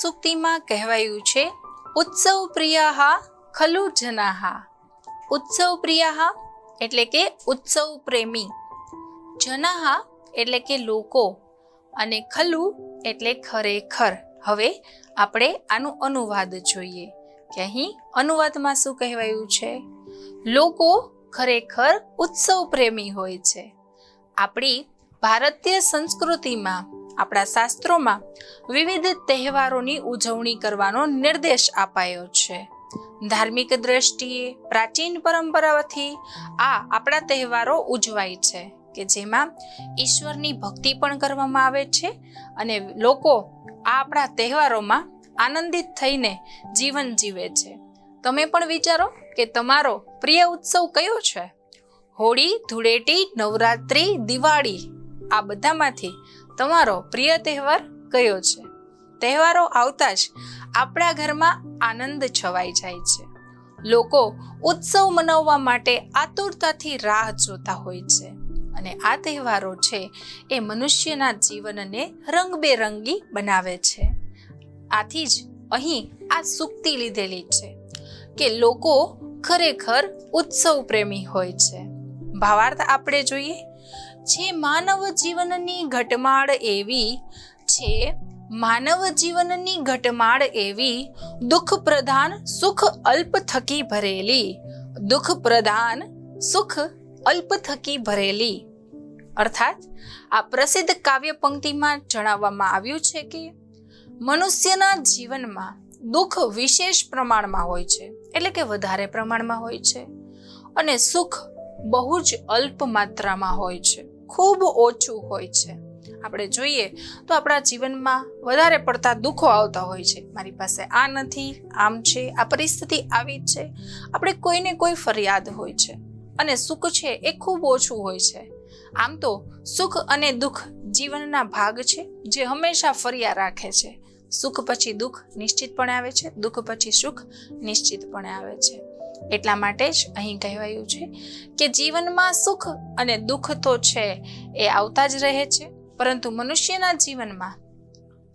સૂક્તિમાં કહેવાયું છે, ઉત્સવ પ્રિયાહા ખલુ જનાહા. ઉત્સવ પ્રિયાહા એટલે કે ઉત્સવ પ્રેમી, જનાહા એટલે કે લોકો, અને ખલુ એટલે ખરેખર. હવે આપણે આનું અનુવાદ જોઈએ કે અહીં અનુવાદમાં શું કહેવાયું છે. લોકો ખરેખર ઉત્સવ પ્રેમી હોય છે. આપણી ભારતીય સંસ્કૃતિમાં, આપણા શાસ્ત્રોમાં વિવિધ તહેવારોની ઉજવણી કરવાનો નિર્દેશ અપાયો છે. ધાર્મિક દ્રષ્ટિએ પ્રાચીન પરંપરાથી આપણા તહેવારો ઉજવાય છે કે જેમાં ઈશ્વરની ભક્તિ પણ કરવામાં આવે છે અને લોકો આપણા તહેવારોમાં આનંદિત થઈને જીવન જીવે છે. તમે પણ વિચારો કે તમારો પ્રિય ઉત્સવ કયો છે? હોળી, ધૂળેટી, નવરાત્રિ, દિવાળી, આ બધામાંથી તમારો પ્રિય તહેવાર કયો છે? તહેવારો આવતા જ આપણા ઘરમાં આનંદ છવાઈ જાય છે. લોકો ઉત્સવ મનાવવા માટે આતુરતાથી રાહ જોતા હોય છે અને આ તહેવારો છે એ મનુષ્યના જીવનને રંગબેરંગી બનાવે છે. આથી જ અહીં આ સૂક્તિ લીધેલી છે કે લોકો ખરેખર ઉત્સવ પ્રેમી હોય છે. ભાવાર્થ આપણે જોઈએ, જે માનવ જીવનની ઘટમાળ એવી છે, માનવ જીવનની ઘટમાળ એવી, દુઃખ પ્રધાન સુખ અલ્પ થકી ભરેલી, દુઃખ પ્રધાન સુખ અલ્પ થકી ભરેલી. અર્થાત આ પ્રસિદ્ધ કાવ્ય પંક્તિમાં જણાવવામાં આવ્યું છે કે મનુષ્યના જીવનમાં દુઃખ વિશેષ પ્રમાણમાં હોય છે, એટલે કે વધારે પ્રમાણમાં હોય છે, અને સુખ બહુ જ અલ્પ માત્રામાં હોય છે, ખૂબ ઓછું હોય છે. આપણે જોઈએ તો આપણા જીવનમાં વધારે પડતા દુઃખો આવતા હોય છે. મારી પાસે આ નથી, આમ છે, આ પરિસ્થિતિ આવી જ છે, આપણે કોઈને કોઈ ફરિયાદ હોય છે, અને સુખ છે એ ખૂબ ઓછું હોય છે. આમ તો સુખ અને દુઃખ જીવનના ભાગ છે જે હંમેશા ફર્યા રાખે છે. સુખ પછી દુઃખ નિશ્ચિતપણે આવે છે, દુઃખ પછી સુખ નિશ્ચિતપણે આવે છે. એટલા માટે જ અહીં કહેવાયું છે કે જીવનમાં સુખ અને દુઃખ તો છે એ આવતા જ રહે છે, પરંતુ મનુષ્યના જીવનમાં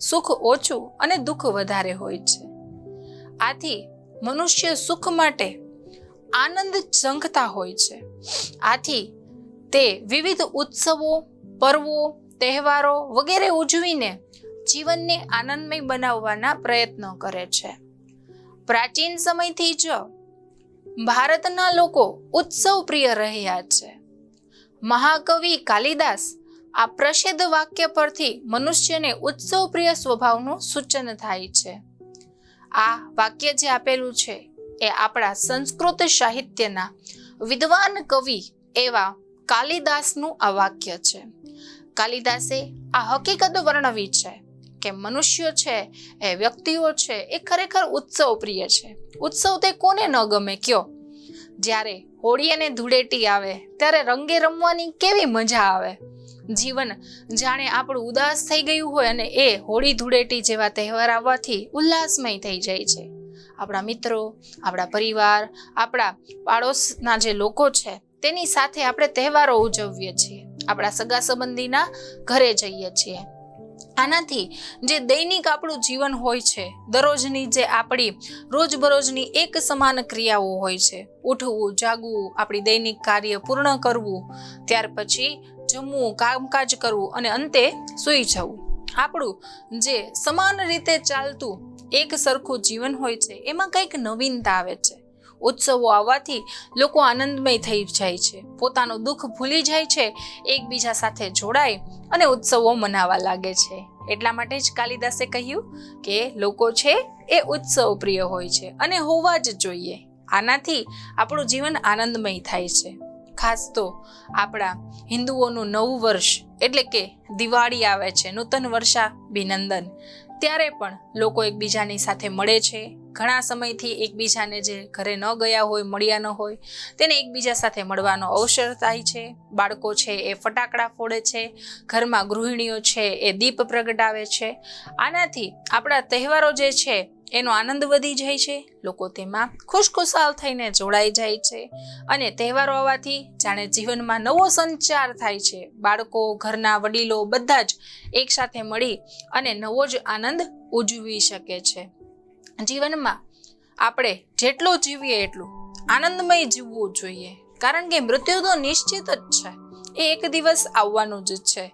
સુખ ઓછું અને દુઃખ વધારે હોય છે. આથી મનુષ્ય સુખ માટે આનંદ ઝંખતા હોય છે. આથી તે વિવિધ ઉત્સવો, પર્વો, તહેવારો વગેરે ઉજવીને જીવનને આનંદમય બનાવવાના પ્રયત્નો કરે છે. પ્રાચીન સમયથી જ ભારતના લોકો ઉત્સવ પ્રિય રહ્યા છે. મહાકવિ કાલિદાસ આ પ્રસિદ્ધ વાક્ય પરથી મનુષ્યને ઉત્સવ પ્રિય સ્વભાવનું સૂચન થાય છે. આ વાક્ય જે આપેલું છે એ આપણા સંસ્કૃત સાહિત્યના વિદ્વાન કવિ એવા કાલિદાસનું આ વાક્ય છે. કાલિદાસે આ હકીકત વર્ણવી છે કે મનુષ્ય છે, એ વ્યક્તિઓ છે, એ ખરેખર ઉત્સવ પ્રિય છે. ઉત્સવ તે કોને ન ગમે કયો? જ્યારે હોળી અને ધૂળેટી આવે ત્યારે રંગે રમવાની કેવી મજા આવે. જીવન જાણે આપણું ઉદાસ થઈ ગયું હોય અને એ હોળી ધૂળેટી જેવા તહેવાર આવવાથી ઉલ્લાસમય થઈ જાય છે. આપણા મિત્રો, આપણા પરિવાર, આપણા પાડોશના જે લોકો છે તેની સાથે આપણે તહેવારો ઉજવીએ છીએ, આપણા સગા સંબંધીના ઘરે જઈએ છીએ. આનાથી જે દૈનિક આપણું જીવન હોય છે, દરરોજની જે આપણી રોજબરોજની એક સમાન ક્રિયાઓ હોય છે, ઉઠવું, જાગવું, આપણી દૈનિક કાર્ય પૂર્ણ કરવું, ત્યાર પછી જમવું, કામકાજ કરવું અને અંતે સૂઈ જવું, આપણું જે સમાન રીતે ચાલતું એક સરખું જીવન હોય છે એમાં કંઈક નવીનતા આવે છે. ઉત્સવો આવવાથી લોકો આનંદમય થઈ જાય છે, પોતાનું દુઃખ ભૂલી જાય છે, એકબીજા સાથે જોડાય અને ઉત્સવો મનાવવા લાગે છે. એટલા માટે જ કાલિદાસે કહ્યું કે લોકો છે એ ઉત્સવ પ્રિય હોય છે અને હોવા જ જોઈએ. આનાથી આપણું જીવન આનંદમય થાય છે. ખાસ તો આપણા હિન્દુઓનું નવું વર્ષ એટલે કે દિવાળી આવે છે, નૂતન વર્ષાભિનંદન, ત્યારે પણ લોકો એકબીજાની સાથે મળે છે. ઘણા સમયથી એકબીજાને જે ઘરે ન ગયા હોય, મળ્યા ન હોય, તેને એકબીજા સાથે મળવાનો અવસર થાય છે. બાળકો છે એ ફટાકડા ફોડે છે, ઘરમાં ગૃહિણીઓ છે એ દીપ પ્રગટાવે છે. આનાથી આપણા તહેવારો જે છે એનો આનંદ વધી જાય છે, લોકો તેમાં ખુશખુશાલ થઈને જોડાઈ જાય છે અને તહેવારો આવવાથી જાણે જીવનમાં નવો સંચાર થાય છે. બાળકો, ઘરના વડીલો બધા જ એક સાથે મળી અને નવો જ આનંદ ઉજવી શકે છે. જીવનમાં આપણે જેટલું જીવીએ એટલું આનંદમય જીવવું જોઈએ, કારણ કે મૃત્યુ તો નિશ્ચિત જ છે. એ એક દિવસ આવવાનું જ છે,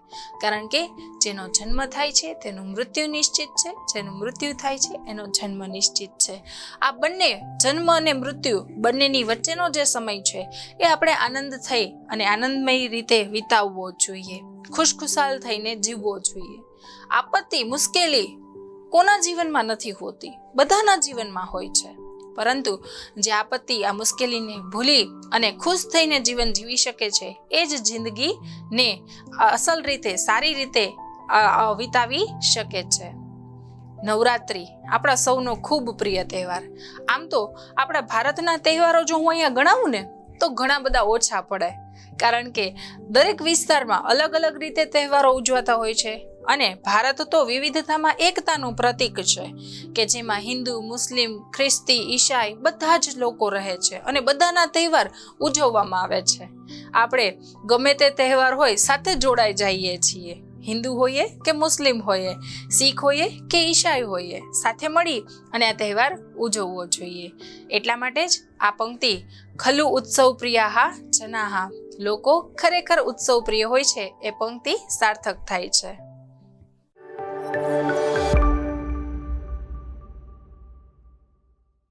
કારણ કે જેનો જન્મ થાય છે તેનું મૃત્યુ નિશ્ચિત છે, જેનું મૃત્યુ થાય છે એનો જન્મ નિશ્ચિત છે. આ બંને જન્મ અને મૃત્યુ બંનેની વચ્ચેનો જે સમય છે એ આપણે આનંદ થઈ અને આનંદમય રીતે વિતાવવો જોઈએ, ખુશખુશાલ થઈને જીવવો જોઈએ. આપત્તિ, મુશ્કેલી કોના જીવનમાં નથી હોતી? બધાના જીવનમાં હોય છે. પરંતુ જે આપત્તિ, આ મુશ્કેલીને ભૂલી અને ખુશ થઈને જીવન જીવી શકે છે એ જ જિંદગીને અસલ રીતે, સારી રીતે વિતાવી શકે છે. નવરાત્રિ આપણા સૌનો ખૂબ પ્રિય તહેવાર. આમ તો આપણા ભારતના તહેવારો જો હું અહીંયા ગણાવું ને તો ઘણા બધા ઓછા પડે, કારણ કે દરેક વિસ્તારમાં અલગ અલગ રીતે તહેવારો ઉજવાતા હોય છે. અને ભારત તો વિવિધતામાં એકતાનું પ્રતીક છે, કે જેમાં હિન્દુ, મુસ્લિમ, ખ્રિસ્તી, ઈસાઈ બધા જ લોકો રહે છે અને બધાના તહેવાર ઉજવવામાં આવે છે. આપણે ગમે તે તહેવાર હોય સાથે જોડાઈ જઈએ છીએ. હિન્દુ હોઈએ કે મુસ્લિમ હોઈએ, શીખ હોઈએ કે ઈસાઈ હોઈએ, સાથે મળી અને આ તહેવાર ઉજવવો જોઈએ. એટલા માટે જ આ પંક્તિ ખલુ ઉત્સવ પ્રિયાહા જનાહા, લોકો ખરેખર ઉત્સવ પ્રિય હોય છે, એ પંક્તિ સાર્થક થાય છે.